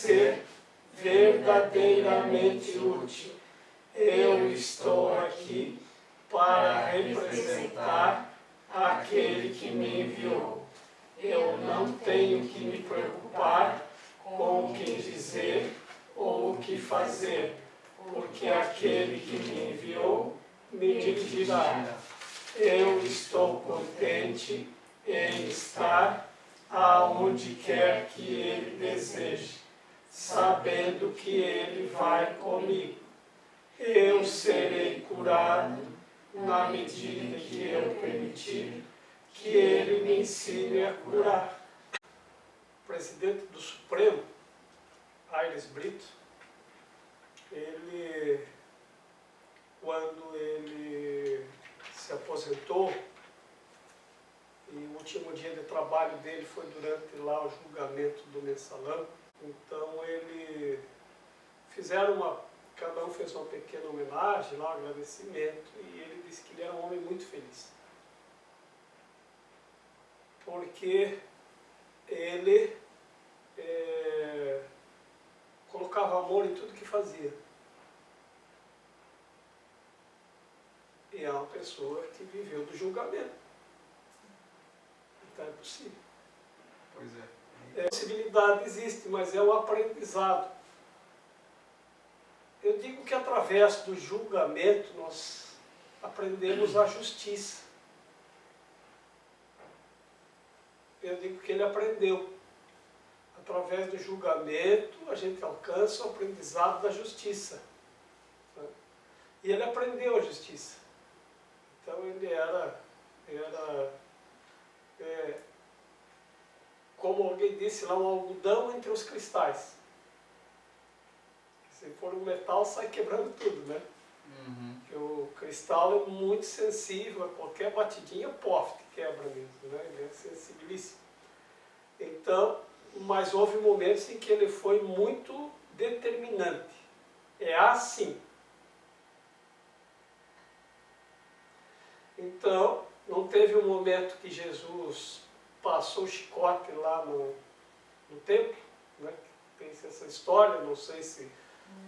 ser verdadeiramente útil. Eu estou aqui para representar aquele que me enviou. Eu não tenho que me preocupar com o que dizer ou o que fazer, porque aquele que me enviou me dirigirá. Eu estou contente em estar aonde quer que Ele deseje, sabendo que Ele vai comigo. Eu serei curado na medida que eu permitir que Ele me ensine a curar. O presidente do Supremo, Aires Brito, ele, quando ele se aposentou, e o último dia de trabalho dele foi durante lá o julgamento do mensalão, então cada um fez uma pequena homenagem lá, um agradecimento, e ele disse que ele era um homem muito feliz. Porque ele colocava amor em tudo que fazia. E é uma pessoa que viveu do julgamento. Então é possível. Pois é. A possibilidade existe, mas é um aprendizado. Eu digo que através do julgamento nós aprendemos a justiça. Eu digo que ele aprendeu. Através do julgamento a gente alcança o aprendizado da justiça. E ele aprendeu a justiça. Então ele era como alguém disse lá, um algodão entre os cristais. Se for um metal, sai quebrando tudo, né? Uhum. Porque o cristal é muito sensível, a qualquer batidinha, pof, quebra mesmo, né? Ele é sensibilíssimo. Então, mas houve momentos em que ele foi muito determinante. É assim. Então, não teve um momento que Jesus passou o chicote lá no templo, né? Tem essa história, não sei se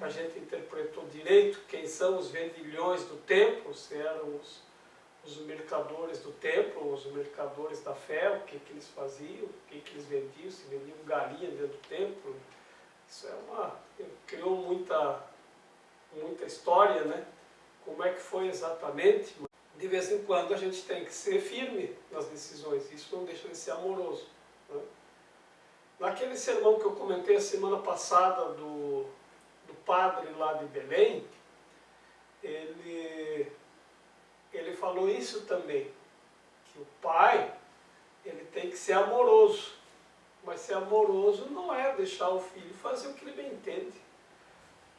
a gente interpretou direito quem são os vendilhões do templo, se eram os mercadores do templo, os mercadores da fé, o que eles faziam, o que eles vendiam, se vendiam galinha dentro do templo. Isso criou muita história, né? Como é que foi exatamente? De vez em quando a gente tem que ser firme nas decisões, isso não deixa de ser amoroso, né? Naquele sermão que eu comentei a semana passada do padre lá de Belém, ele falou isso também, que o pai ele tem que ser amoroso, mas ser amoroso não é deixar o filho fazer o que ele bem entende,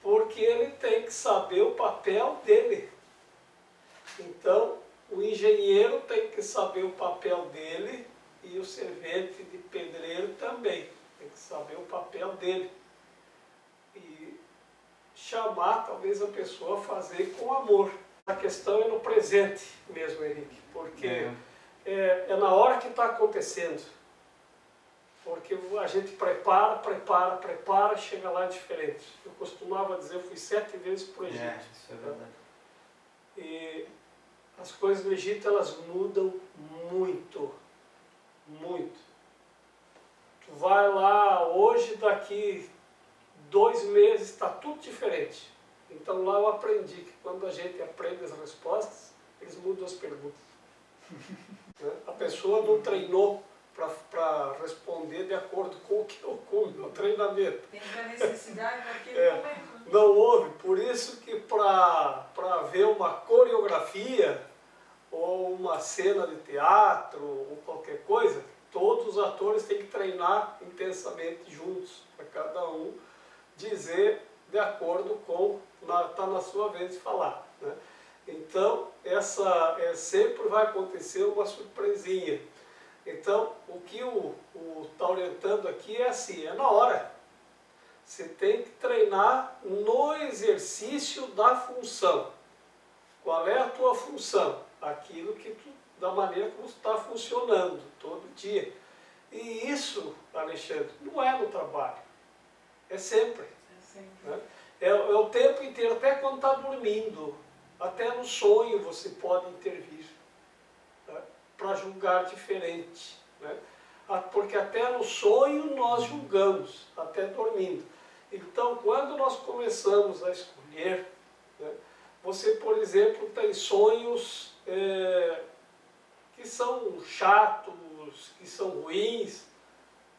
porque ele tem que saber o papel dele. Então, o engenheiro tem que saber o papel dele e o servente de pedreiro também tem que saber o papel dele. E chamar, talvez, a pessoa a fazer com amor. A questão é no presente mesmo, Henrique, porque é na hora que está acontecendo. Porque a gente prepara, chega lá diferente. Eu costumava dizer, eu fui 7 vezes para o Egito. Isso é verdade. E as coisas no Egito, elas mudam muito, muito. Tu vai lá hoje, daqui 2 meses, está tudo diferente. Então lá eu aprendi que quando a gente aprende as respostas, eles mudam as perguntas. A pessoa não treinou para responder de acordo com o meu treinamento. Tem a necessidade naquele momento. Não houve, por isso que para ver uma coreografia ou uma cena de teatro ou qualquer coisa, todos os atores têm que treinar intensamente juntos, para cada um dizer de acordo com, está na sua vez de falar, né? Então, sempre vai acontecer uma surpresinha. Então, o que está orientando aqui é assim, é na hora. Você tem que treinar no exercício da função. Qual é a tua função? Aquilo que da maneira como está funcionando todo dia. E isso, Alexandre, não é no trabalho. É sempre. Sempre. Né? É o tempo inteiro, até quando está dormindo, até no sonho você pode intervir, né? Para julgar diferente. Né? Porque até no sonho nós julgamos, até dormindo. Então, quando nós começamos a escolher, né, você, por exemplo, tem sonhos que são chatos, que são ruins,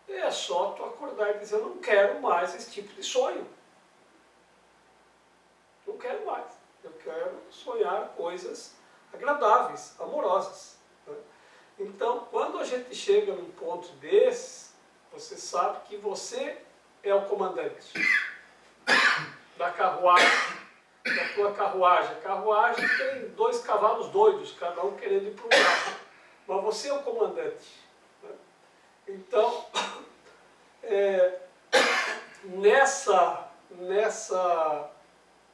é só tu acordar e dizer, eu não quero mais esse tipo de sonho. Não quero mais. Eu quero sonhar coisas agradáveis, amorosas. Né? Então, quando a gente chega num ponto desse, você sabe que você é o comandante da carruagem, da tua carruagem. A carruagem tem 2 cavalos doidos, cada um querendo ir para um lado. Mas você é o comandante. Né? Então,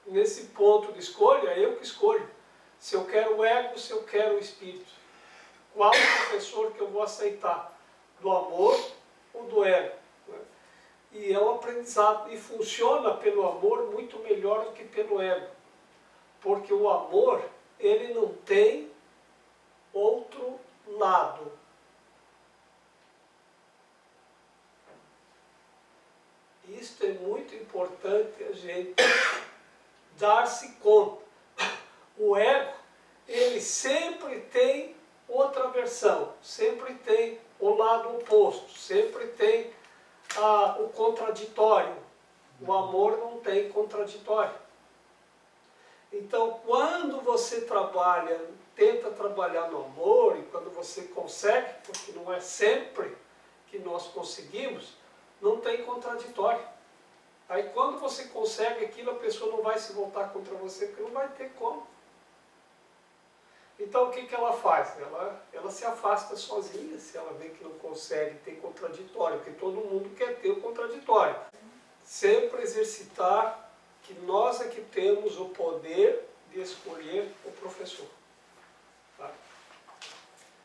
nesse ponto de escolha, é eu que escolho. Se eu quero o ego, se eu quero o espírito. Qual professor que eu vou aceitar? Do amor ou do ego? Né? E é um aprendizado, e funciona pelo amor muito melhor do que pelo ego. Porque o amor, ele não tem outro lado. Isto é muito importante a gente dar-se conta. O ego, ele sempre tem outra versão, sempre tem o lado oposto, sempre tem o contraditório. O amor não tem contraditório. Então, quando você tenta trabalhar no amor, e quando você consegue, porque não é sempre que nós conseguimos, não tem contraditório. Aí quando você consegue aquilo, a pessoa não vai se voltar contra você, porque não vai ter como. Então o que ela faz? Ela se afasta sozinha, se ela vê que não consegue ter contraditório, porque todo mundo quer ter o contraditório. Sempre exercitar que nós é que temos o poder de escolher o professor. Tá?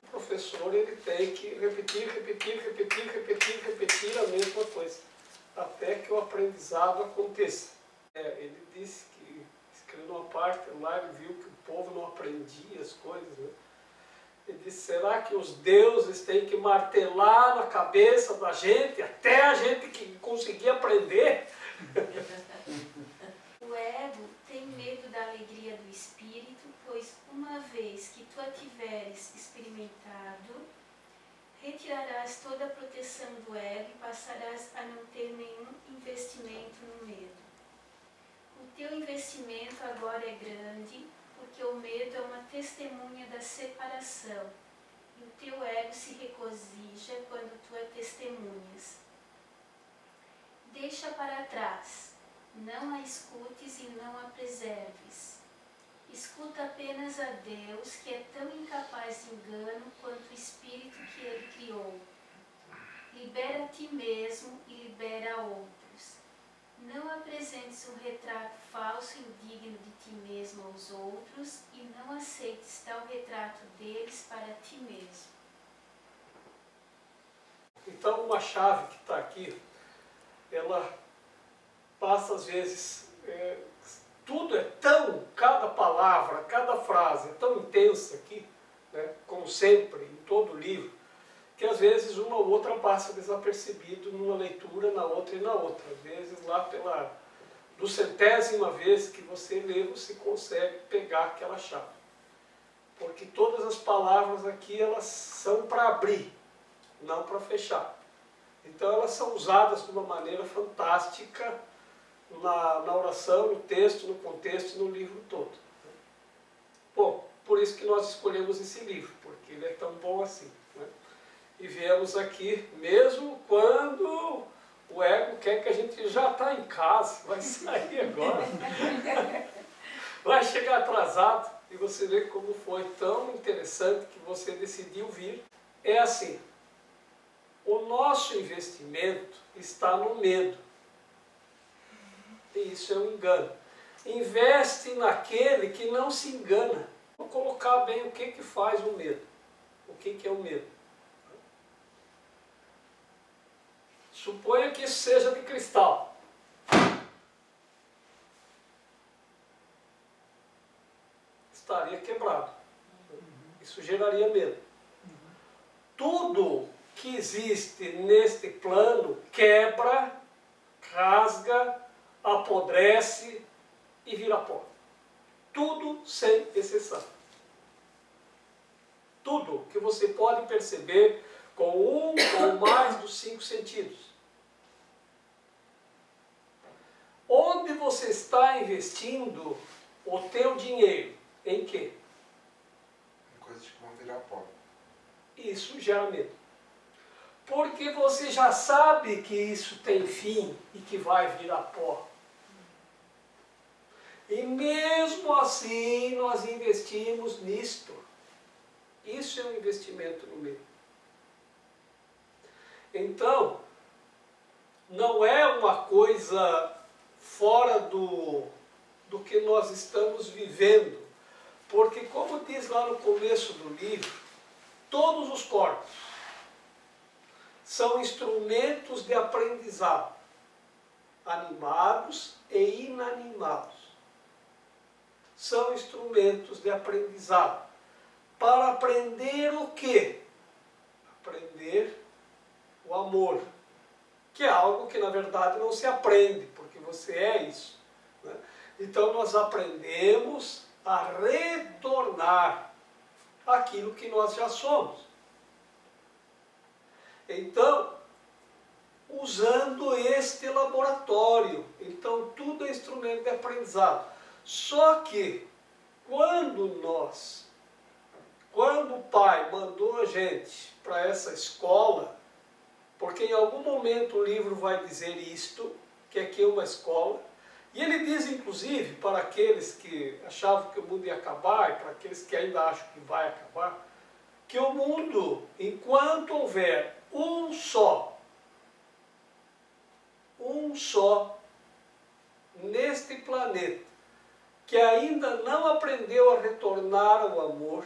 O professor, ele tem que repetir a mesma coisa, até que o aprendizado aconteça. Ele disse que, escreveu uma parte lá, ele viu que o povo não aprendia as coisas, né? Ele disse, será que os deuses têm que martelar na cabeça da gente, até a gente que conseguir aprender? O ego tem medo da alegria do espírito, pois uma vez que tu a tiveres experimentado, retirarás toda a proteção do ego e passarás a não ter nenhum investimento no medo. O teu investimento agora é grande, porque o medo é uma testemunha da separação, e o teu ego se regozija quando tu a testemunhas. Deixa para trás, não a escutes e não a preserves. Escuta apenas a Deus, que é tão incapaz de engano quanto o espírito que ele criou. Libera a ti mesmo e libera a outros. Não apresentes um retrato falso e indigno de ti mesmo aos outros e não aceites tal retrato deles para ti mesmo. Então uma chave que está aqui, ela passa às vezes, tudo é tão, cada palavra, cada frase é tão intensa aqui, né, como sempre, em todo o livro, que às vezes uma ou outra passa desapercebido numa leitura, na outra e na outra. Às vezes lá do 100ª vez que você lê, você consegue pegar aquela chave. Porque todas as palavras aqui, elas são para abrir, não para fechar. Então elas são usadas de uma maneira fantástica na oração, no texto, no contexto, no livro todo. Bom, por isso que nós escolhemos esse livro, porque ele é tão bom assim. Né? E viemos aqui, mesmo quando o ego quer que a gente já está em casa, vai sair agora, vai chegar atrasado, e você vê como foi tão interessante que você decidiu vir. É assim, o nosso investimento está no medo, e isso é um engano. Investe naquele que não se engana. Vou colocar bem o que faz o medo. O que é o medo? Suponha que isso seja de cristal. estaria quebrado. Isso geraria medo. Tudo que existe neste plano quebra, rasga, apodrece e vira pó. Tudo sem exceção. Tudo que você pode perceber com um ou mais dos 5 sentidos. Onde você está investindo o teu dinheiro? Em quê? Coisas que vão virar pó. Isso gera medo. Porque você já sabe que isso tem fim e que vai virar pó. E mesmo assim nós investimos nisto. Isso é um investimento no medo. Então, não é uma coisa fora do que nós estamos vivendo. Porque, como diz lá no começo do livro, todos os corpos são instrumentos de aprendizado, animados e inanimados. São instrumentos de aprendizado. Para aprender o quê? Aprender o amor, que é algo que na verdade não se aprende, porque você é isso, né? Então nós aprendemos a retornar aquilo que nós já somos. Então, usando este laboratório, então tudo é instrumento de aprendizado. Só que, quando o pai mandou a gente para essa escola, porque em algum momento o livro vai dizer isto, que aqui é uma escola, e ele diz inclusive para aqueles que achavam que o mundo ia acabar, e para aqueles que ainda acham que vai acabar, que o mundo, enquanto houver um só neste planeta, que ainda não aprendeu a retornar ao amor,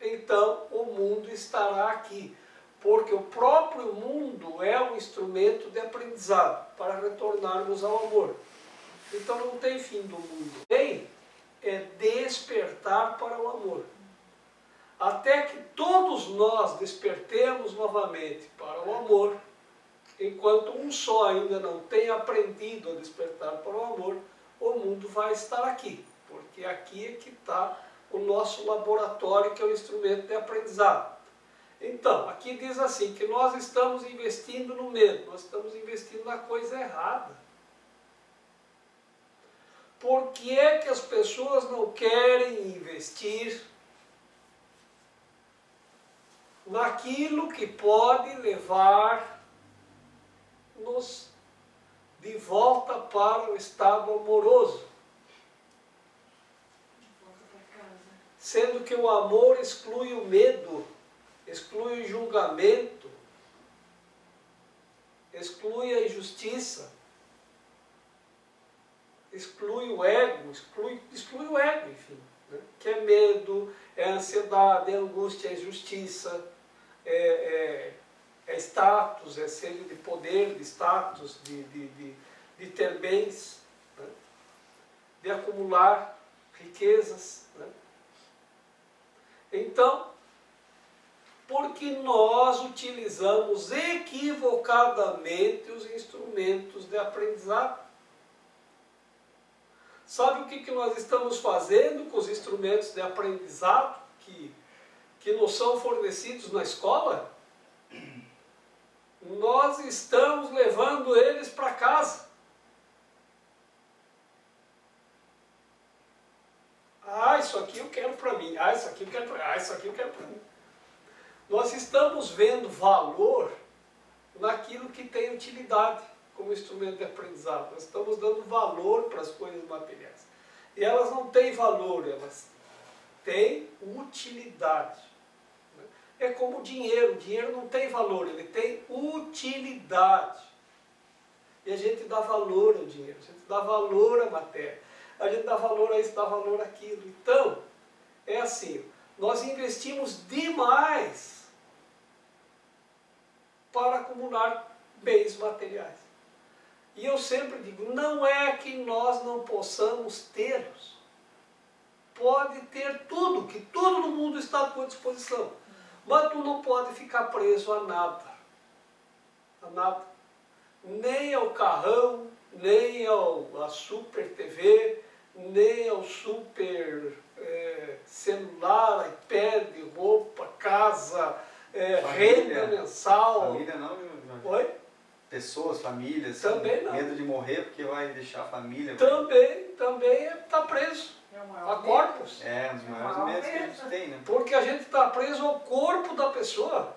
então o mundo estará aqui. Porque o próprio mundo é um instrumento de aprendizado para retornarmos ao amor. Então não tem fim do mundo. Tem é despertar para o amor. Até que todos nós despertemos novamente para o amor, enquanto um só ainda não tem aprendido a despertar para o amor, o mundo vai estar aqui. Porque aqui é que está o nosso laboratório, que é o instrumento de aprendizado. Então, aqui diz assim, que nós estamos investindo no medo, nós estamos investindo na coisa errada. Por que é que as pessoas não querem investir naquilo que pode levar-nos de volta para o estado amoroso? Sendo que o amor exclui o medo, exclui o julgamento, exclui a injustiça, exclui o ego, exclui o ego, enfim, né? Que é medo, é ansiedade, é angústia, é injustiça, é status, é sede de poder, de status, de ter bens, né? De acumular riquezas, né? Então, porque nós utilizamos equivocadamente os instrumentos de aprendizado. Sabe o que nós estamos fazendo com os instrumentos de aprendizado que nos são fornecidos na escola? Nós estamos levando eles para casa. Ah, isso aqui eu quero para mim. Ah, isso aqui eu quero para mim. Ah, isso aqui eu quero para mim. Nós estamos vendo valor naquilo que tem utilidade como instrumento de aprendizado. Nós estamos dando valor para as coisas materiais. E elas não têm valor, elas têm utilidade. É como o dinheiro não tem valor, ele tem utilidade. E a gente dá valor ao dinheiro, a gente dá valor à matéria, a gente dá valor a isso, dá valor àquilo. Então, é assim, nós investimos demais para acumular bens materiais. E eu sempre digo, não é que nós não possamos tê-los. pode ter tudo, que tudo no mundo está à tua disposição. Mas tu não pode ficar preso a nada. A nada. Nem ao carrão, nem à super TV, nem ao super celular, iPad, roupa, casa, renda mensal. Família não, Jorge? Oi? Pessoas, famílias, Também não. medo de morrer porque vai deixar a família. Também está preso a corpos. É, um dos maiores medos que a gente tem, né? Porque a gente está preso ao corpo da pessoa.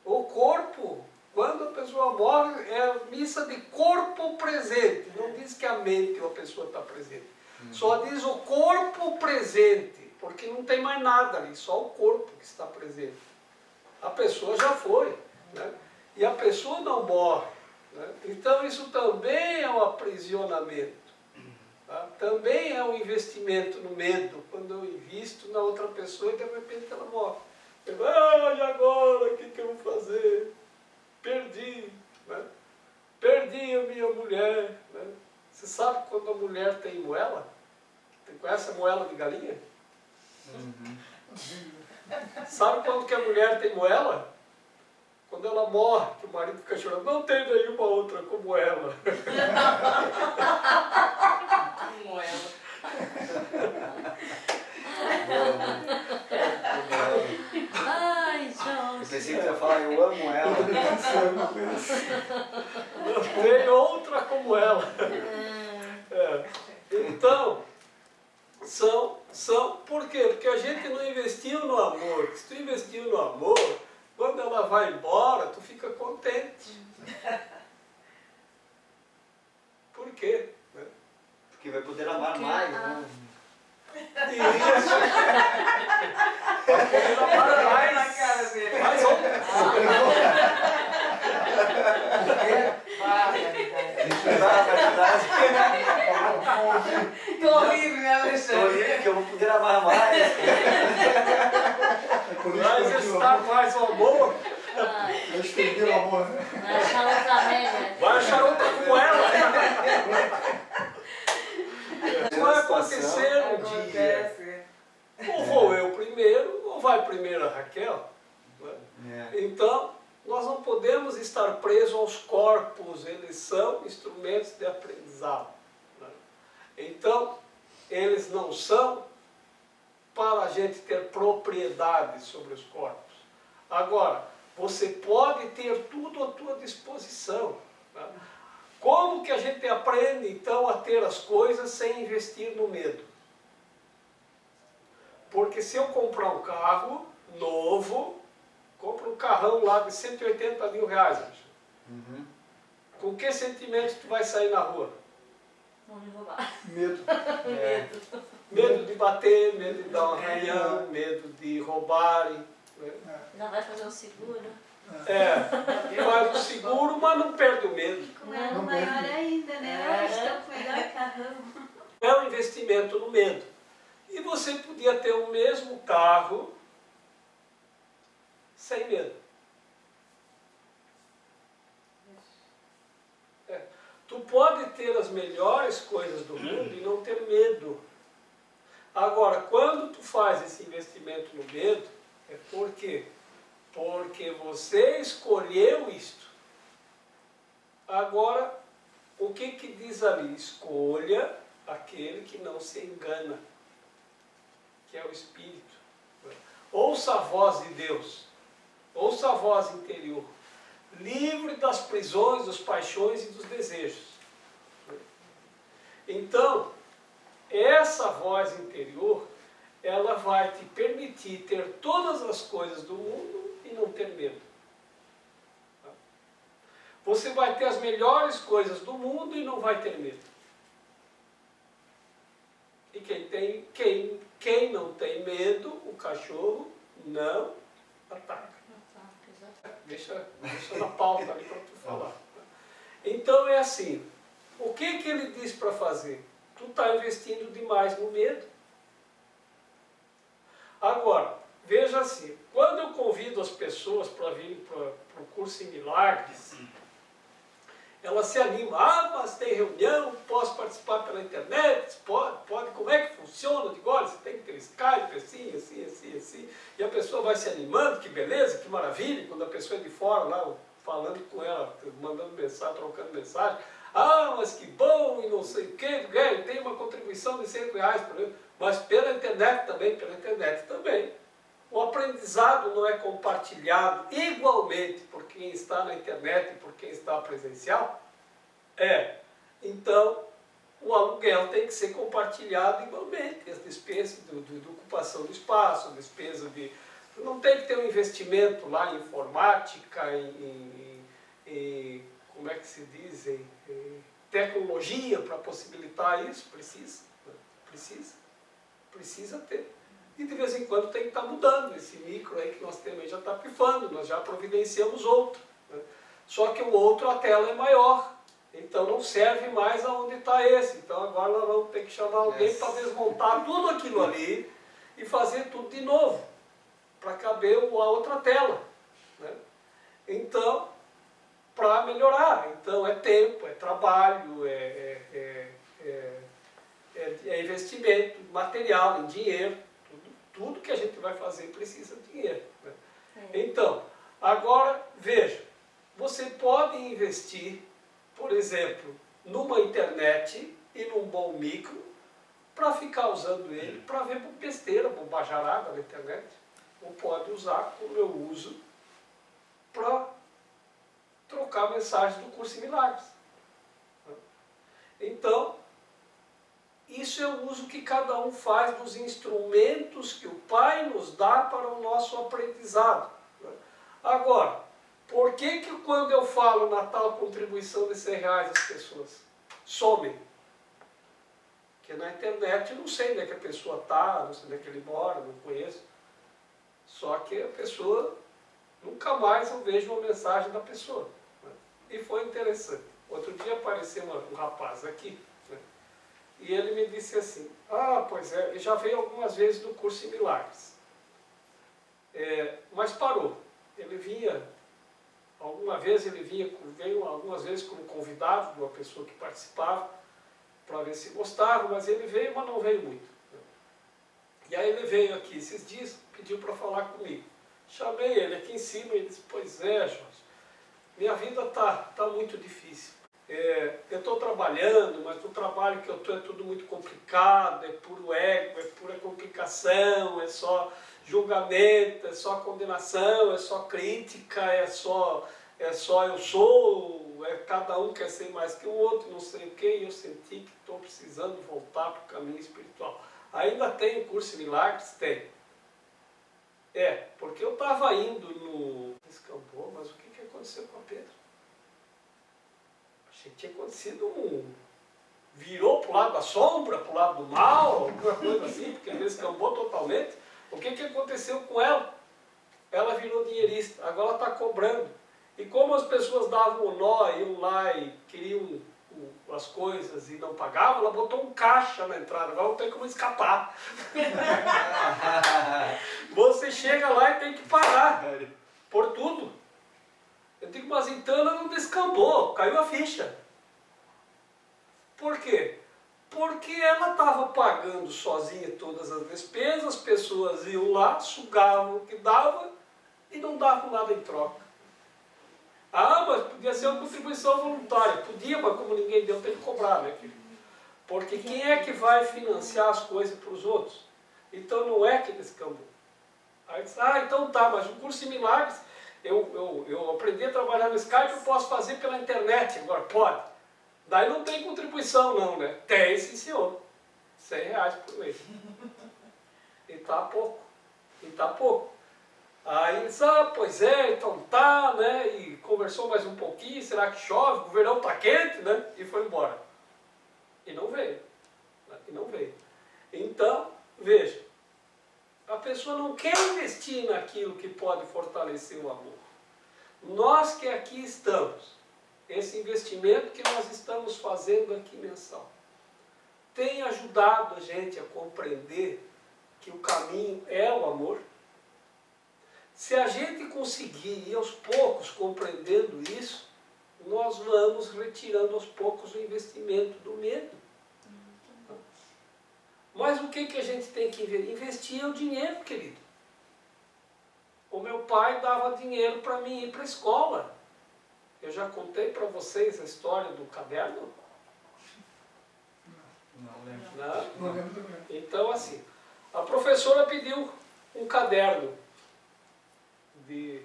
O corpo, quando a pessoa morre, é missa de corpo presente. Não diz que a mente ou a pessoa está presente. Só diz o corpo presente, porque não tem mais nada ali, só o corpo que está presente. A pessoa já foi, né? E a pessoa não morre, né? Então isso também é um aprisionamento, tá? Também é um investimento no medo, quando eu invisto na outra pessoa e de repente ela morre. Eu digo, e agora o que eu vou fazer? Perdi, né? Perdi a minha mulher, né? Você sabe quando a mulher tem moela? Você conhece a moela de galinha? Uhum. Sabe quando que a mulher tem moela? Quando ela morre, que o marido fica chorando, não tem nenhuma outra como ela. Como ela. Ai, Eu Jorge. pensei que você ia falar, eu amo ela. Não tem outra como ela. Então, por quê? Porque a gente não investiu no amor. Se tu investiu no amor, quando ela vai embora, tu fica contente. Por quê? Né? Porque vai poder amar mais, né? Isso. Vai poder amar mais. Na cara dele. Mais Que horrível, né, Alexandre? Horrível, que eu vou poder amar mais. Vai estar mais o amor. Vai Estender o amor, né? achar outra velha. Vai achar outra como ela. Vai acontecer um dia. Acontece. Ou vou eu primeiro, ou vai primeiro a Raquel. Né? É. Então, nós não podemos estar presos aos corpos, eles são instrumentos de aprendizado. Né? Então, eles não são para a gente ter propriedade sobre os corpos. Agora, você pode ter tudo à tua disposição. Né? Como que a gente aprende, então, a ter as coisas sem investir no medo? Porque se eu comprar um carro novo, compro um carrão lá de 180 mil reais, Uhum. com que sentimento tu vai sair na rua? Vão me roubar. Medo. É. Medo de bater, medo de dar um arranhão, medo de roubarem. Né? Já vai fazer um seguro. Faz o seguro, mas não perde o medo. Com ela maior ainda, né? Estão com o melhor carrão. É um investimento no medo. E você podia ter o mesmo carro sem medo. Tu pode ter as melhores coisas do mundo e não ter medo. Agora, quando tu faz esse investimento no medo, é por quê? Porque você escolheu isto. Agora, o que que diz ali? Escolha aquele que não se engana, que é o Espírito. Ouça a voz de Deus, ouça a voz interior, livre das prisões, das paixões e dos desejos. Então, essa voz interior, ela vai te permitir ter todas as coisas do mundo e não ter medo. Você vai ter as melhores coisas do mundo e não vai ter medo. E quem não tem medo, o cachorro não ataca. Deixa na pauta ali para tu falar. Então é assim, o que ele diz para fazer? Tu está investindo demais no medo. Agora, veja assim, quando eu convido as pessoas para virem para o curso em milagres, ela se anima, mas tem reunião, posso participar pela internet, pode, como é que funciona? Eu digo, olha, você tem que ter Skype, assim, assim, assim, assim, e a pessoa vai se animando, que beleza, que maravilha, quando a pessoa é de fora lá, falando com ela, mandando mensagem, trocando mensagem, mas que bom, e não sei o quê, tem uma contribuição de R$100 por mês, mas pela internet também. O aprendizado não é compartilhado igualmente por quem está na internet e por quem está presencial? Então, o aluguel tem que ser compartilhado igualmente. As despesas de ocupação do espaço, a despesa de... Não tem que ter um investimento lá em informática, em como é que se diz, em tecnologia para possibilitar isso? Precisa ter. E de vez em quando tem que estar mudando. Esse micro aí que nós temos aí já está pifando, nós já providenciamos outro. Né? Só que o outro, a tela é maior, então não serve mais aonde está esse. Então agora nós vamos ter que chamar alguém para desmontar tudo aquilo ali e fazer tudo de novo, para caber a outra tela. Né? Então, para melhorar. Então é tempo, é trabalho, é investimento, material, em dinheiro. Tudo que a gente vai fazer precisa de dinheiro. Né? Então, agora, veja, você pode investir, por exemplo, numa internet e num bom micro, para ficar usando ele, para ver besteira, bobajarada na internet. Ou pode usar, como eu uso, para trocar mensagens do Curso em Milagres. Então, isso é o uso que cada um faz dos instrumentos que o Pai nos dá para o nosso aprendizado. Agora, por que quando eu falo na tal contribuição de R$100 as pessoas somem? Porque na internet eu não sei onde é que a pessoa está, não sei onde é que ele mora, não conheço. Só que a pessoa, nunca mais eu vejo uma mensagem da pessoa. E foi interessante. Outro dia apareceu um rapaz aqui, e ele me disse assim, pois é, ele já veio algumas vezes no Curso em Milagres. Mas parou. Ele vinha, veio algumas vezes como convidado de uma pessoa que participava, para ver se gostava, mas ele veio, mas não veio muito. E aí ele veio aqui esses dias, pediu para falar comigo. Chamei ele aqui em cima e ele disse, pois é, Jorge, minha vida está muito difícil. Eu estou trabalhando, mas o trabalho que eu estou é tudo muito complicado, é puro ego, é pura complicação, é só julgamento, é só condenação, é só crítica, é só eu sou, cada um quer ser mais que o outro, não sei o quê, e eu senti que estou precisando voltar para o caminho espiritual. Ainda tem o Curso em Milagres? Tem. Porque eu estava indo no... Descambou, mas o que aconteceu com a Pedro? Achei que tinha acontecido virou para o lado da sombra, para o lado do mal, alguma coisa assim, porque descambou totalmente. O que aconteceu com ela? Ela virou dinheirista, agora está cobrando. E como as pessoas davam o nó, iam lá e queriam as coisas e não pagavam, ela botou um caixa na entrada, agora não tem como escapar. Você chega lá e tem que pagar por tudo. Eu digo, mas então ela não descambou, caiu a ficha. Por quê? Porque ela estava pagando sozinha todas as despesas, as pessoas iam lá, sugavam o que dava e não davam nada em troca. Mas podia ser uma contribuição voluntária. Podia, mas como ninguém deu, tem que cobrar, né, filho? Porque quem é que vai financiar as coisas para os outros? Então não é que descambou. Aí diz, então tá, mas o Curso em Milagres, eu aprendi a trabalhar no Skype, eu posso fazer pela internet, agora pode. Daí não tem contribuição não, né? Tem sim, senhor. R$100 por mês. E tá pouco. Aí disse, pois é, então tá, né? E conversou mais um pouquinho, será que chove? O verão tá quente, né? E foi embora. E não veio. Então, veja, a pessoa não quer investir naquilo que pode fortalecer o amor. Nós que aqui estamos, esse investimento que nós estamos fazendo aqui mensal, tem ajudado a gente a compreender que o caminho é o amor. Se a gente conseguir ir aos poucos compreendendo isso, nós vamos retirando aos poucos o investimento do medo. Mas o que a gente tem que investir? Investir é o dinheiro, querido. O meu pai dava dinheiro para mim ir para a escola. Eu já contei para vocês a história do caderno? Não lembro. Não? Então, assim, a professora pediu um caderno de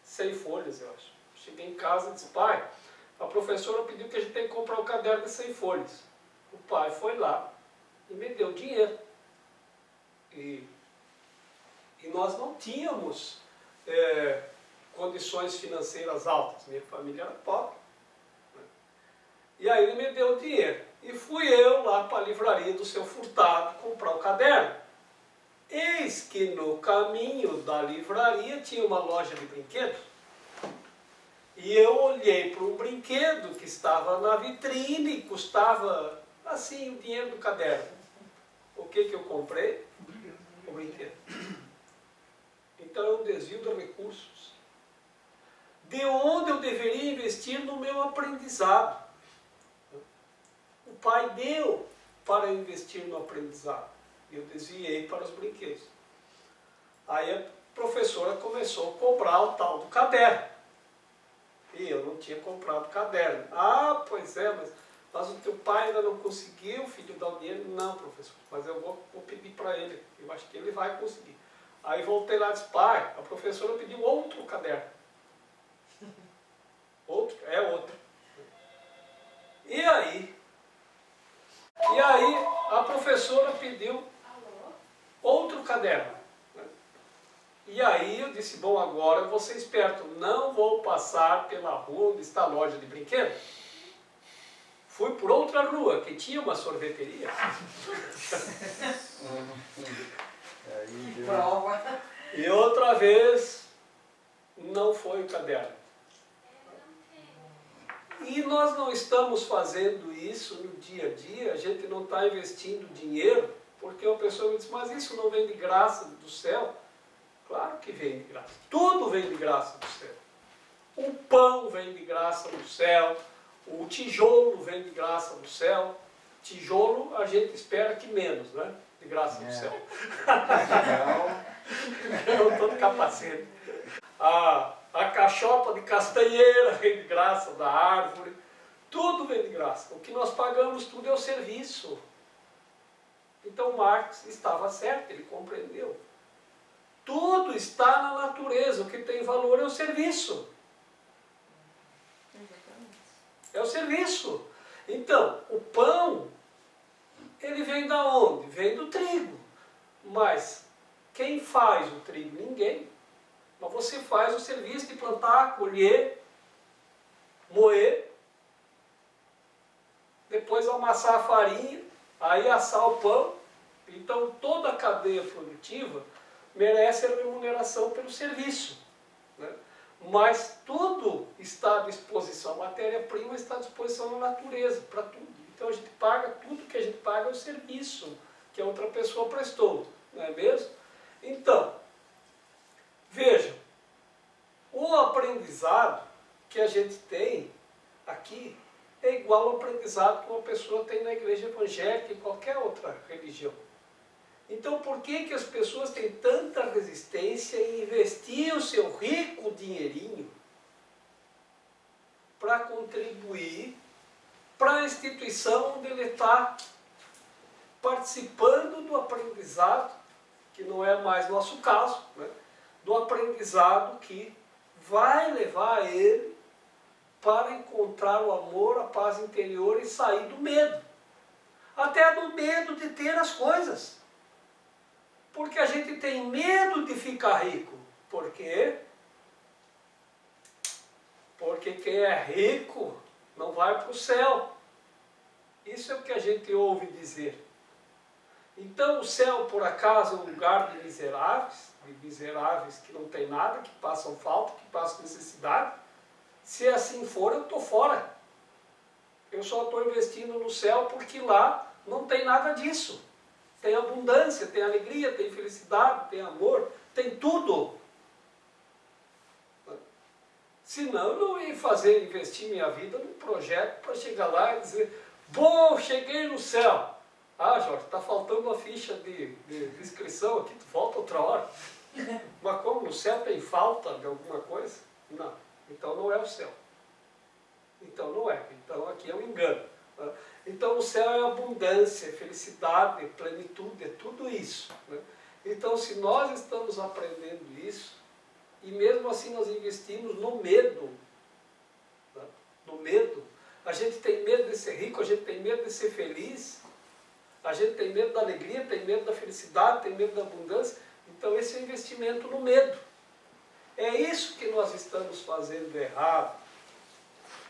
100 folhas, eu acho. Cheguei em casa e disse, pai, a professora pediu que a gente tem que comprar um caderno de 100 folhas. O pai foi lá e me deu dinheiro. E nós não tínhamos condições financeiras altas. Minha família era pobre. Né? E aí ele me deu o dinheiro. E fui eu lá para a livraria do Seu Furtado comprar o caderno. Eis que no caminho da livraria tinha uma loja de brinquedos. E eu olhei para um brinquedo que estava na vitrine e custava assim o dinheiro do caderno. O que eu comprei? O brinquedo. Então é um desvio de recursos. De onde eu deveria investir no meu aprendizado? O pai deu para investir no aprendizado. Eu desviei para os brinquedos. Aí a professora começou a cobrar o tal do caderno. E eu não tinha comprado o caderno. Ah, pois é, mas o teu pai ainda não conseguiu, filho, dar o dinheiro? Não, professor, mas eu vou pedir para ele. Eu acho que ele vai conseguir. Aí voltei lá e disse, pai, a professora pediu outro caderno. Outro? É outro. E aí a professora pediu outro caderno. E aí eu disse, bom, agora eu vou ser esperto, não vou passar pela rua onde está a loja de brinquedos. Fui por outra rua, que tinha uma sorveteria. Prova. E outra vez, não foi o caderno. E nós não estamos fazendo isso no dia a dia, a gente não está investindo dinheiro, porque uma pessoa me diz, mas isso não vem de graça do céu? Claro que vem de graça. Tudo vem de graça do céu. O pão vem de graça do céu, o tijolo vem de graça do céu. Tijolo a gente espera que menos, né? De graça do céu. Eu estou de capacete. A cachopa de castanheira vem de graça da árvore. Tudo vem de graça. O que nós pagamos tudo é o serviço. Então Marx estava certo, ele compreendeu. Tudo está na natureza, o que tem valor é o serviço. É o serviço. Então, o pão, ele vem da onde? Vem do trigo. Mas quem faz o trigo? Ninguém. Mas você faz o serviço de plantar, colher, moer, depois amassar a farinha, aí assar o pão. Então toda a cadeia produtiva merece a remuneração pelo serviço. Né? Mas tudo está à disposição, a matéria-prima está à disposição na natureza, para tudo. Então a gente paga, tudo que a gente paga é o serviço que a outra pessoa prestou, não é mesmo? Então, vejam, o aprendizado que a gente tem aqui é igual ao aprendizado que uma pessoa tem na igreja evangélica e qualquer outra religião. Então, por que as pessoas têm tanta resistência em investir o seu rico dinheirinho para contribuir para a instituição onde ele está participando do aprendizado, que não é mais nosso caso, né? Do aprendizado que vai levar ele para encontrar o amor, a paz interior e sair do medo. Até do medo de ter as coisas. Porque a gente tem medo de ficar rico. Por quê? Porque quem é rico não vai para o céu. Isso é o que a gente ouve dizer. Então o céu, por acaso, é um lugar de miseráveis que não tem nada, que passam falta, que passam necessidade? Se assim for, eu estou fora. Eu só estou investindo no céu porque lá não tem nada disso. Tem abundância, tem alegria, tem felicidade, tem amor, tem tudo. Senão eu não ia investir minha vida num projeto para chegar lá e dizer, bom, cheguei no céu. Ah, Jorge, está faltando uma ficha de inscrição aqui, tu volta outra hora. Mas como no céu tem falta de alguma coisa? Não. Então não é o céu. Então não é. Então aqui é um engano. Né? Então o céu é abundância, é felicidade, é plenitude, é tudo isso. Né? Então se nós estamos aprendendo isso, e mesmo assim nós investimos no medo, né? No medo, a gente tem medo de ser rico, a gente tem medo de ser feliz, a gente tem medo da alegria, tem medo da felicidade, tem medo da abundância. Então esse é o investimento no medo. É isso que nós estamos fazendo de errado.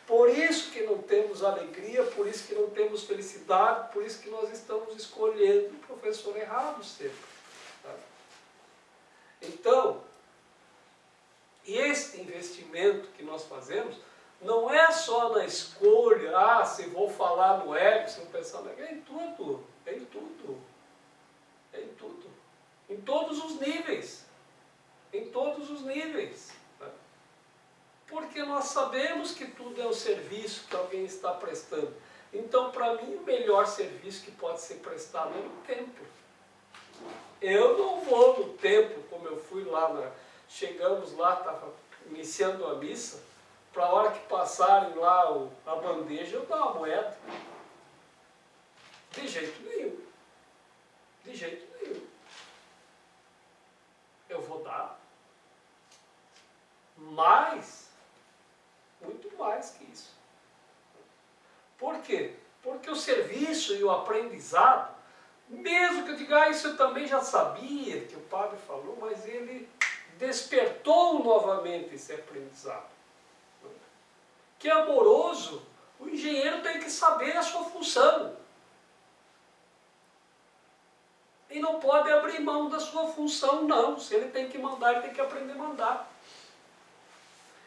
Por isso que não temos alegria, por isso que não temos felicidade, por isso que nós estamos escolhendo o professor errado sempre. Tá? Então, este investimento que nós fazemos não é só na escolha, se vou falar no ego, se vou pensar no ego, é em tudo, é em tudo, é em tudo, em todos os níveis, em todos os níveis. Tá? Porque nós sabemos que tudo é um serviço que alguém está prestando. Então, para mim, o melhor serviço que pode ser prestado é no templo. Eu não vou no templo, como eu fui lá, chegamos lá, estava iniciando a missa, para a hora que passarem lá a bandeja, eu dar uma moeda. De jeito nenhum. De jeito nenhum. Eu vou dar mais, muito mais que isso. Por quê? Porque o serviço e o aprendizado, mesmo que eu diga, isso eu também já sabia, que o padre falou, mas ele despertou novamente esse aprendizado. Que é amoroso, o engenheiro tem que saber a sua função. E não pode abrir mão da sua função, não. Se ele tem que mandar, ele tem que aprender a mandar.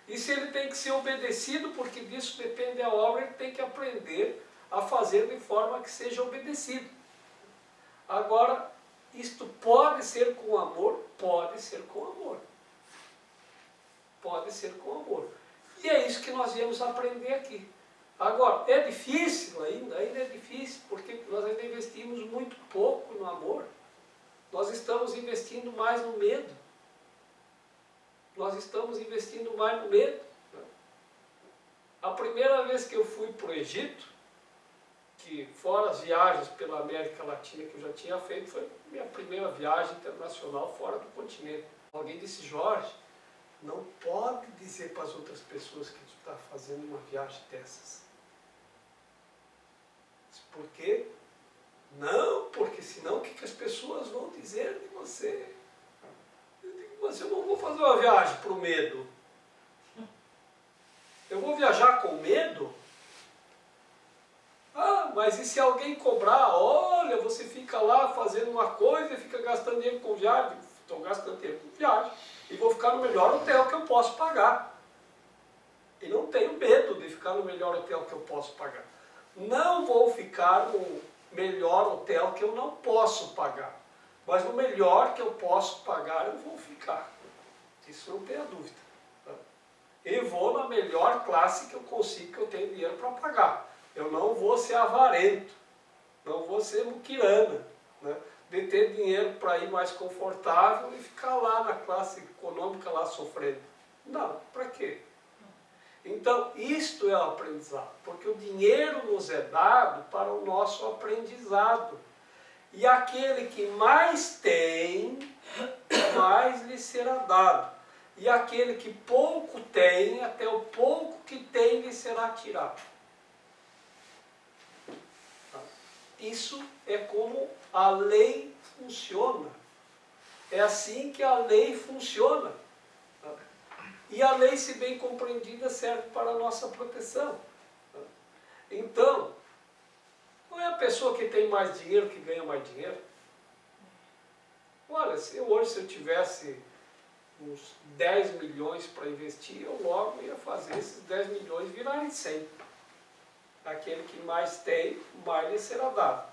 E se ele tem que ser obedecido, porque disso depende a obra, ele tem que aprender a fazer de forma que seja obedecido. Agora, isto pode ser com amor? Pode ser com amor. Pode ser com amor. E é isso que nós viemos aprender aqui. Agora, é difícil ainda é difícil, porque nós ainda investimos muito pouco no amor. Nós estamos investindo mais no medo. Nós estamos investindo mais no medo. A primeira vez que eu fui para o Egito, que fora as viagens pela América Latina que eu já tinha feito, foi a minha primeira viagem internacional fora do continente. Alguém disse, Jorge, não pode dizer para as outras pessoas que tu está fazendo uma viagem dessas. Por quê? Não, porque senão o que as pessoas vão dizer de você? Eu digo, mas eu não vou fazer uma viagem para o medo. Eu vou viajar com medo? Ah, mas e se alguém cobrar? Olha, você fica lá fazendo uma coisa e fica gastando dinheiro com viagem. Estou gastando dinheiro com viagem. E vou ficar no melhor hotel que eu posso pagar. E não tenho medo de ficar no melhor hotel que eu posso pagar. Não vou ficar no melhor hotel que eu não posso pagar. Mas no melhor que eu posso pagar, eu vou ficar. Isso não tenha dúvida. Tá? E vou na melhor classe que eu consigo, que eu tenho dinheiro para pagar. Eu não vou ser avarento. Não vou ser muquirana. Né? De ter dinheiro para ir mais confortável e ficar lá na classe econômica lá sofrendo. Não, para quê? Então, isto é o aprendizado, porque o dinheiro nos é dado para o nosso aprendizado. E aquele que mais tem, mais lhe será dado. E aquele que pouco tem, até o pouco que tem lhe será tirado. Isso é como a lei funciona. É assim que a lei funciona. E a lei, se bem compreendida, serve para a nossa proteção. Então, não é a pessoa que tem mais dinheiro que ganha mais dinheiro. Olha, se eu tivesse uns 10 milhões para investir, eu logo ia fazer esses 10 milhões virarem 100. Aquele que mais tem, mais lhe será dado.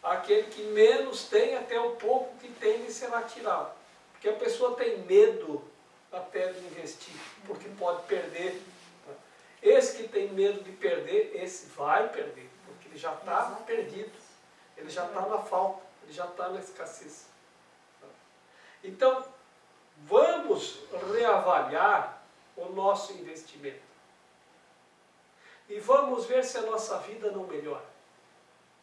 Aquele que menos tem, até o pouco que tem lhe será tirado. Porque a pessoa tem medo, até de investir, porque pode perder. Esse que tem medo de perder, esse vai perder, porque ele já está perdido, ele já está na falta, ele já está na escassez. Então, vamos reavaliar o nosso investimento. E vamos ver se a nossa vida não melhora.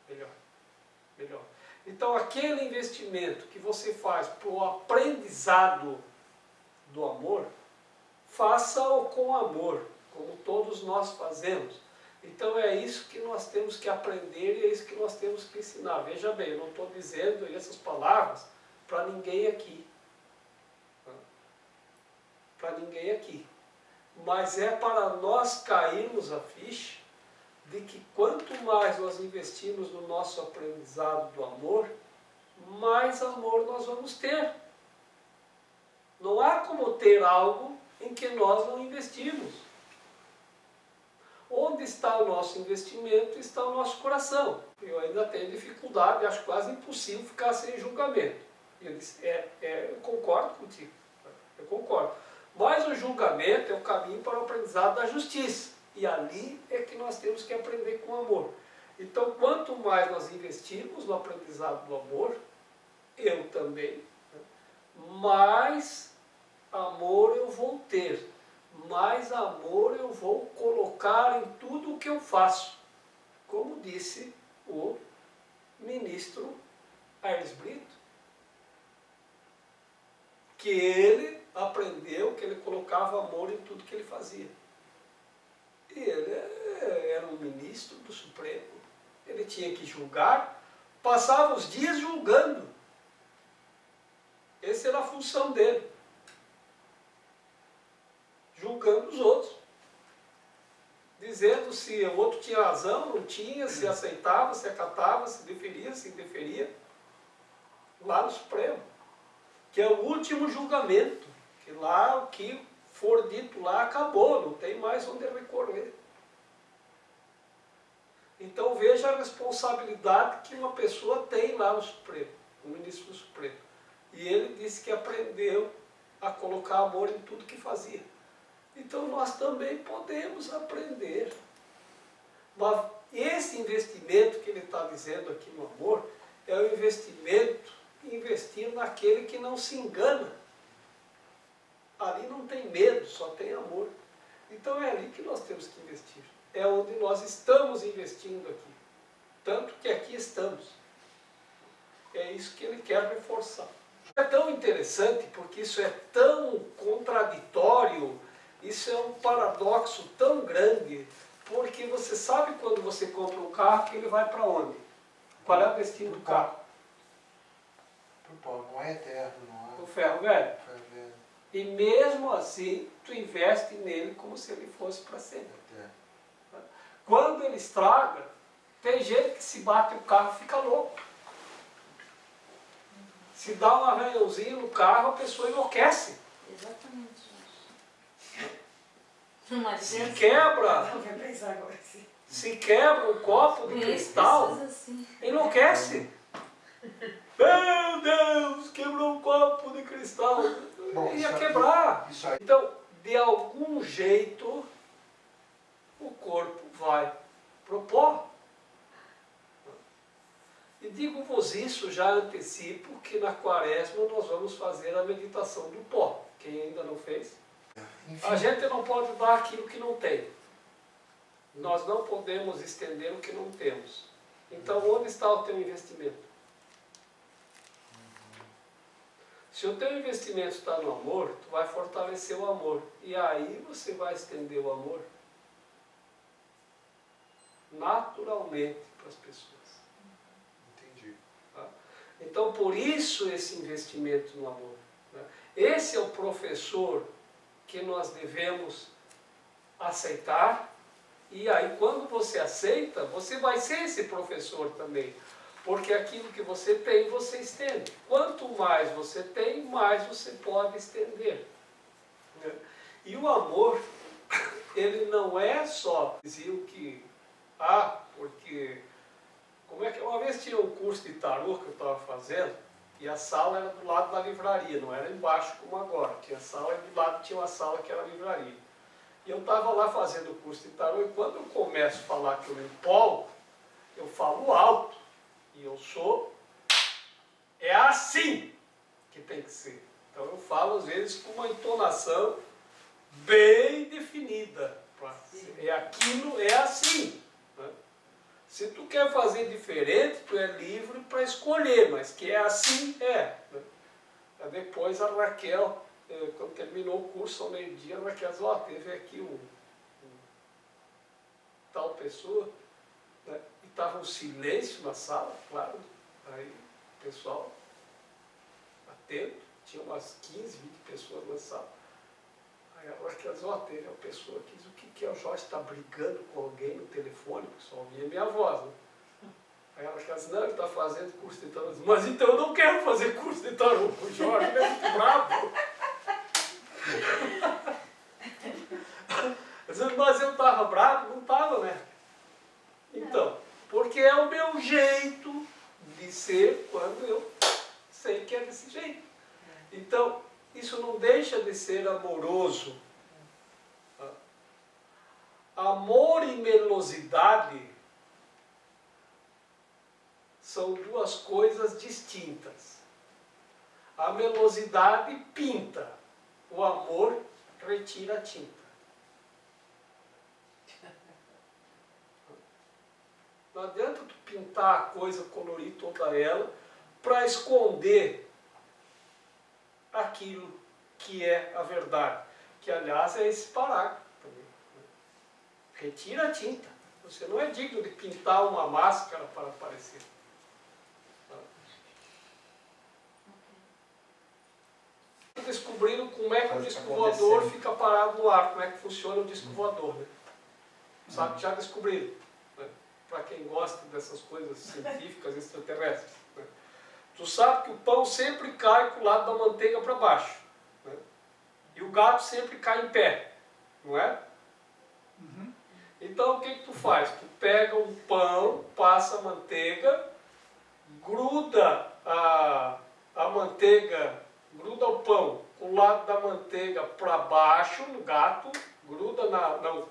Melhor. Então, aquele investimento que você faz para o aprendizado do amor, faça-o com amor, como todos nós fazemos. Então, é isso que nós temos que aprender e é isso que nós temos que ensinar. Veja bem, eu não estou dizendo essas palavras para ninguém aqui. Para ninguém aqui. Mas é para nós cairmos a ficha de que quanto mais nós investimos no nosso aprendizado do amor, mais amor nós vamos ter. Não há como ter algo em que nós não investimos. Onde está o nosso investimento, está o nosso coração. Eu ainda tenho dificuldade, acho quase impossível ficar sem julgamento. Eu disse, eu concordo contigo, eu concordo. Mas o julgamento é o caminho para o aprendizado da justiça. E ali é que nós temos que aprender com amor. Então, quanto mais nós investirmos no aprendizado do amor, eu também, mais amor eu vou ter. Mais amor eu vou colocar em tudo o que eu faço. Como disse o ministro Aires Brito, que ele aprendeu que ele colocava amor em tudo que ele fazia. E ele era um ministro do Supremo. Ele tinha que julgar, passava os dias julgando. Essa era a função dele. Julgando os outros. Dizendo se o outro tinha razão, não tinha, se aceitava, se acatava, se deferia, se indeferia. Lá no Supremo. Que é o último julgamento. Que lá o que for dito lá acabou, não tem mais onde recorrer. Então veja a responsabilidade que uma pessoa tem lá no Supremo, o ministro do Supremo. E ele disse que aprendeu a colocar amor em tudo que fazia. Então nós também podemos aprender. Mas esse investimento que ele está dizendo aqui no amor, é o investimento, investir naquele que não se engana. Ali não tem medo, só tem amor. Então é ali que nós temos que investir. É onde nós estamos investindo aqui. Tanto que aqui estamos. É isso que ele quer reforçar. É tão interessante porque isso é tão contraditório, isso é um paradoxo tão grande, porque você sabe quando você compra um carro que ele vai para onde? Qual é o destino do carro? Pro pó, não é eterno, não é? O ferro velho. Ferro velho. E mesmo assim, tu investe nele como se ele fosse para sempre. Eterno. Quando ele estraga, tem gente que se bate o carro e fica louco. Se dá um arranhãozinho no carro, a pessoa enlouquece. Exatamente, gente. Mas Se quebra, Não vai pensar agora assim. se quebra um copo de cristal, pessoas assim. enlouquece. Meu Deus, quebrou um copo de cristal. Bom, Ia isso quebrar. Isso aí. Então, de algum jeito, o corpo vai pro pó. E digo-vos isso, já antecipo, que na quaresma nós vamos fazer a meditação do pó. Quem ainda não fez? Enfim, A gente não pode dar aquilo que não tem. Nós não podemos estender o que não temos. Então, onde está o teu investimento? Se o teu investimento está no amor, tu vai fortalecer o amor. E aí você vai estender o amor naturalmente para as pessoas. entendi. Tá? Então, por isso esse investimento no amor. Né? Esse é o professor que nós devemos aceitar. E aí, quando você aceita, você vai ser esse professor também. Porque aquilo que você tem, você estende. Quanto mais você tem, mais você pode estender. Né? E o amor, ele não é só dizer que, porque, como é que, uma vez tinha um curso de tarô que eu estava fazendo, E a sala era do lado da livraria, não era embaixo como agora. Tinha sala e do lado tinha uma sala que era a livraria. E eu estava lá fazendo o curso de tarô, e quando eu começo a falar que eu me empolgo, eu falo alto. E eu sou... É assim que tem que ser. Então eu falo às vezes com uma entonação bem definida. É aquilo, é assim. Né? Se tu quer fazer diferente, tu é livre para escolher, mas que é assim, é. Né? Depois a Raquel, quando terminou o curso ao meio-dia, a Raquel disse, ó, teve aqui um tal pessoa, né? E estava um silêncio na sala, claro. Aí o pessoal atento, tinha umas 15, 20 pessoas na sala. Aí a Raquel disse, ó, teve uma pessoa que diz, o que é o Jorge está brigando com alguém no telefone, porque só ouvia minha voz, né? Aí ela disse, não, ele está fazendo curso de tarô. Mas então eu não quero fazer curso de tarô. O Jorge é muito bravo. Mas eu estava bravo? Não estava, né? Então, porque é o meu jeito de ser quando eu sei que é desse jeito. Então, isso não deixa de ser amoroso. Amor e melosidade são duas coisas distintas. A melosidade pinta, o amor retira a tinta. Não adianta tu pintar a coisa, colorir toda ela, para esconder aquilo que é a verdade. Que, aliás, é esse parágrafo também. Retira a tinta. Você não é digno de pintar uma máscara para aparecer. Descobriram como é que o disco voador fica parado no ar, como é que funciona o disco voador. Né? Sabe, já descobriram. Né? Para quem gosta dessas coisas científicas, extraterrestres. Né? Tu sabe que o pão sempre cai com o lado da manteiga para baixo. Né? E o gato sempre cai em pé. Não é? Uhum. Então o que tu faz? Tu pega um pão, passa a manteiga, gruda a manteiga, gruda o pão com o lado da manteiga para baixo no gato, gruda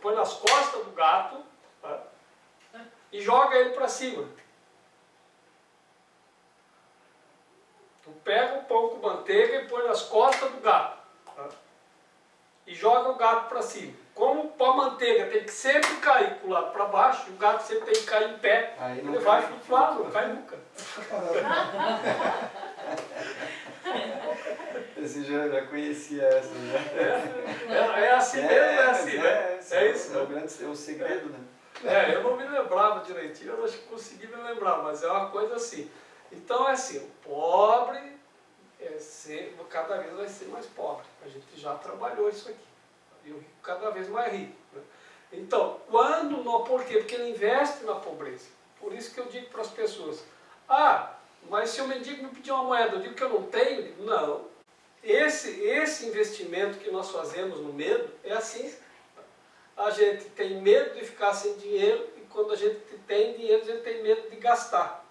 põe nas costas do gato, tá? E joga ele para cima. Tu pega o pão com manteiga e põe nas costas do gato, tá? E joga o gato para cima. Como a manteiga tem que sempre cair com o lado para baixo, e o gato sempre tem que cair em pé, ele vai flutuar, não cai nunca. Esse já conhecia essa, né? É assim mesmo, é assim, né? É isso. É o segredo, né? Eu não me lembrava direitinho, eu acho que consegui me lembrar, mas é uma coisa assim. Então é assim, o pobre cada vez vai ser mais pobre. A gente já trabalhou isso aqui. E o rico cada vez mais rico. Né? Então, por quê? Porque ele investe na pobreza. Por isso que eu digo para as pessoas, mas se o mendigo me pedir uma moeda, eu digo que eu não tenho? Eu digo, não. Esse investimento que nós fazemos no medo é assim. A gente tem medo de ficar sem dinheiro e quando a gente tem dinheiro, a gente tem medo de gastar.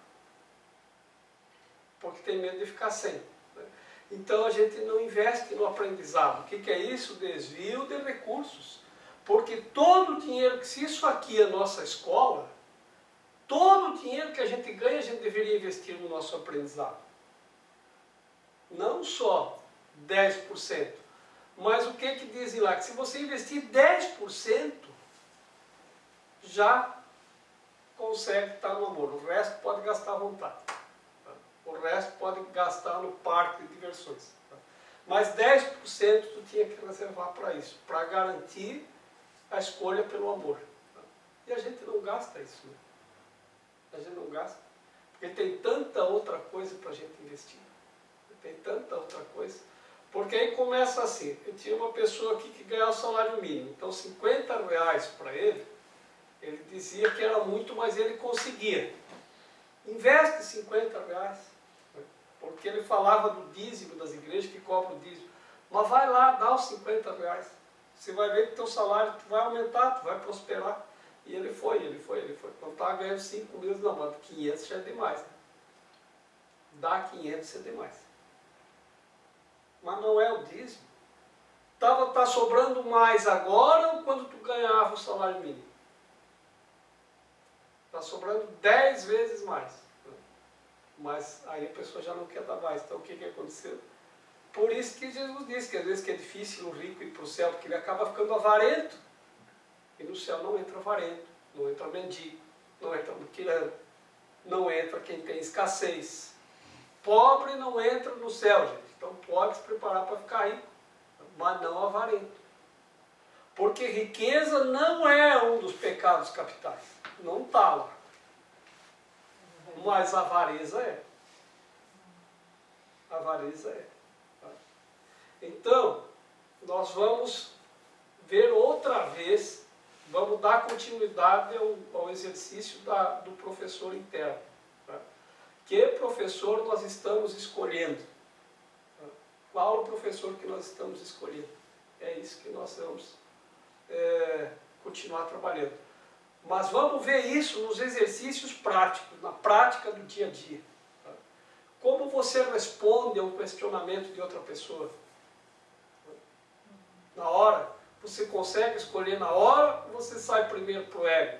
Porque tem medo de ficar sem. Né? Então a gente não investe no aprendizado. O que é isso? Desvio de recursos. Porque todo o dinheiro, se isso aqui é nossa escola, todo o dinheiro que a gente ganha, a gente deveria investir no nosso aprendizado. Não só 10%. Mas o que dizem lá? Que se você investir 10%, já consegue estar no amor. O resto pode gastar à vontade. O resto pode gastar no parque de diversões. Mas 10% tu tinha que reservar para isso, para garantir a escolha pelo amor. E a gente não gasta isso. Né? A gente não gasta. Porque tem tanta outra coisa para a gente investir. Tem tanta outra coisa. Porque aí começa assim, eu tinha uma pessoa aqui que ganhava o salário mínimo, então R$50 para ele dizia que era muito, mas ele conseguia. Investe R$50, porque ele falava do dízimo das igrejas que cobram o dízimo. Mas vai lá, dá os R$50. Você vai ver que teu salário vai aumentar, tu vai prosperar. E ele foi. Quando estava ganhando 5 mil, não, mas 500 já é demais. Né? dá 500 CD mais. Mas não é o dízimo. Tá sobrando mais agora ou quando tu ganhava o salário mínimo? Está sobrando 10 vezes mais. Mas aí a pessoa já não quer dar mais. Então o que aconteceu? Por isso que Jesus disse que às vezes que é difícil o rico ir para o céu, porque ele acaba ficando avarento. E no céu não entra avarento, não entra mendigo, não entra muquirano, não entra quem tem escassez. Pobre não entra no céu, gente. Então pode se preparar para ficar rico, mas não avarento. Porque riqueza não é um dos pecados capitais. Não está lá. Mas a avareza é. A avareza é. Então, nós vamos ver outra vez, vamos dar continuidade ao exercício do professor interno. Que professor nós estamos escolhendo? Qual o professor que nós estamos escolhendo? É isso que nós vamos continuar trabalhando. Mas vamos ver isso nos exercícios práticos, na prática do dia a dia. Como você responde a um questionamento de outra pessoa? Na hora, você consegue escolher na hora ou você sai primeiro para o ego?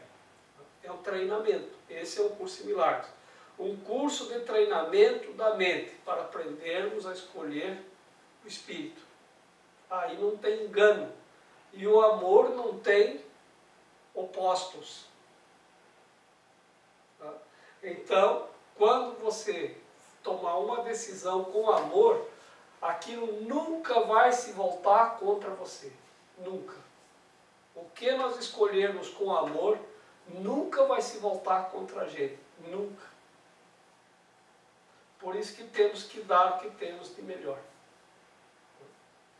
É um treinamento. Esse é um curso Milagres. Um curso de treinamento da mente para aprendermos a escolher o espírito. Aí não tem engano. E o amor não tem opostos. Então, quando você tomar uma decisão com amor, aquilo nunca vai se voltar contra você. Nunca. O que nós escolhermos com amor nunca vai se voltar contra a gente. Nunca. Por isso que temos que dar o que temos de melhor.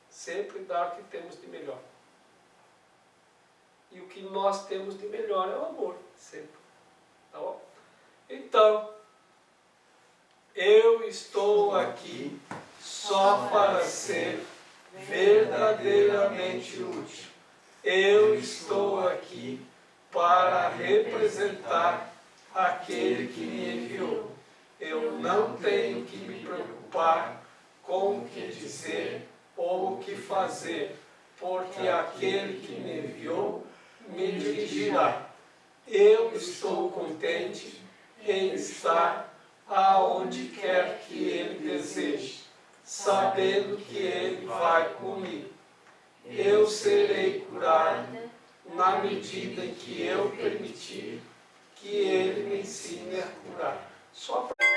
Sempre dar o que temos de melhor. E o que nós temos de melhor é o amor. Sempre. Tá bom? Então, eu estou aqui só para ser verdadeiramente útil. Eu estou aqui para representar aquele que me enviou. Eu não tenho que me preocupar com o que dizer ou o que fazer, porque aquele que me enviou me dirigirá. Eu estou contente em estar aonde quer que Ele deseje, sabendo que Ele vai comigo. Eu serei curado na medida em que eu permitir que Ele me ensine a curar. Só para